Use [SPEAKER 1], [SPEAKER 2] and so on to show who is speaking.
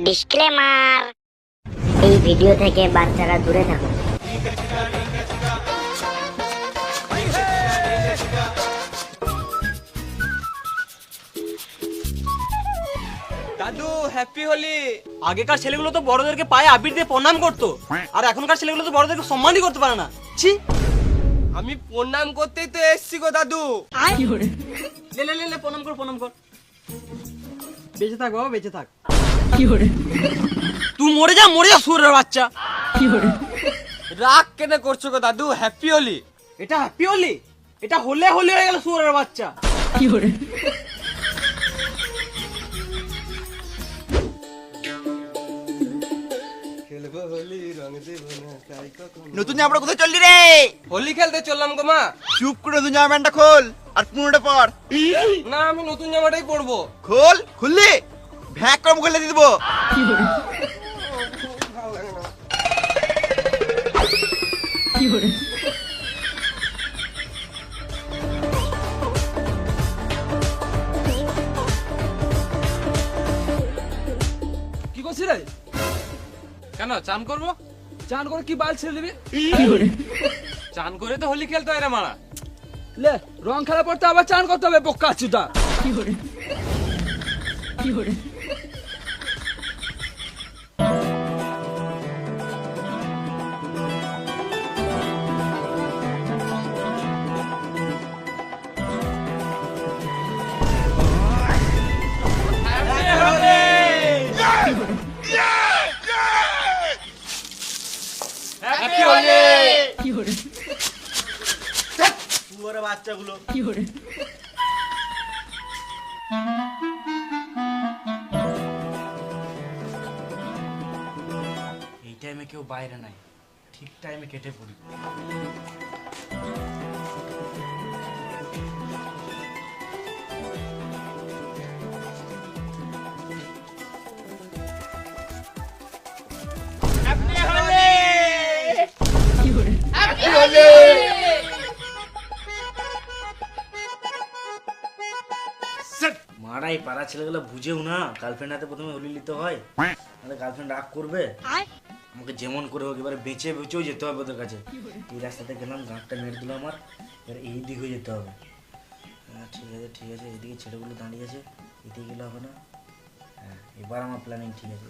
[SPEAKER 1] Disclaimer, এই video থেকে বাচ্চারা দূরে থাকুন।
[SPEAKER 2] দাদু হ্যাপি হোলি। আগেকার ছেলেগুলো তো বড়দেরকে পায়ে আবির দিয়ে প্রণাম করতো, আর এখনকার ছেলেগুলো তো বড়দেরকে সম্মানই করতে পারে না। ছি,
[SPEAKER 3] আমি প্রণাম করতেই তো এসছি গো দাদু।
[SPEAKER 2] লে লে লে লে, প্রণাম কর প্রণাম কর। বেঁচে থাক বাবা, বেঁচে থাক। তুই মরে যা সুরের বাচ্চা।
[SPEAKER 3] রাগ কেন করছো গো দাদু? হ্যাপি হোলি।
[SPEAKER 2] এটা হ্যাপি হোলি? এটা হলে হলে হয়ে গেল সুরের বাচ্চা।
[SPEAKER 3] খেলবো হোলি রং দেব না তাই কখনো।
[SPEAKER 4] নতুন জামাটা কোথায় চললি রে?
[SPEAKER 3] হোলি খেলতে চললাম গো মা।
[SPEAKER 4] চুপ করে নতুন জামা প্যান্টটা খোল আর পুরোটা পর।
[SPEAKER 3] না আমি নতুন জামাটাই পরবো।
[SPEAKER 4] খোল, খুললি ভ্যাক করে মুখে দিয়ে দিবো।
[SPEAKER 3] ভালো লাগে না।
[SPEAKER 5] কি করছিস রে?
[SPEAKER 3] কেন চান করবো?
[SPEAKER 5] চান করে কি বাল ছেড়ে দিবি?
[SPEAKER 3] চান করে তো হোলি খেলতে হয় রে মারা।
[SPEAKER 5] লে, রং খেলা পড়তে আবার চান করতে হবে বোকা চুদা।
[SPEAKER 3] হ্যাপি হোলি।
[SPEAKER 4] পুরো বাচ্চাগুলো।
[SPEAKER 2] এই টাইমে কেউ বাইরে নাই, ঠিক টাইমে কেটে পড়ি।
[SPEAKER 6] মারা এই পাড়া ছেলেগুলো বুঝেও না, গার্লফ্রেন্ড হাতে প্রথমে হোলি নিতে হয়, নাহলে গার্লফ্রেন্ড রাগ করবে। আমাকে যেমন করে হোক এবারে বেঁচে বেঁচেও যেতে হবে ওদের কাছে। এই রাস্তাতে গেলাম, গাঁটটা মেরে দিল আমার, এবার এই দিক হয়ে যেতে হবে। হ্যাঁ ঠিক আছে ঠিক আছে, এদিকে ছেলেগুলো দাঁড়িয়ে আছে, এদিকে গেলে হবে না। হ্যাঁ এবার আমার প্ল্যানিং ঠিক আছে।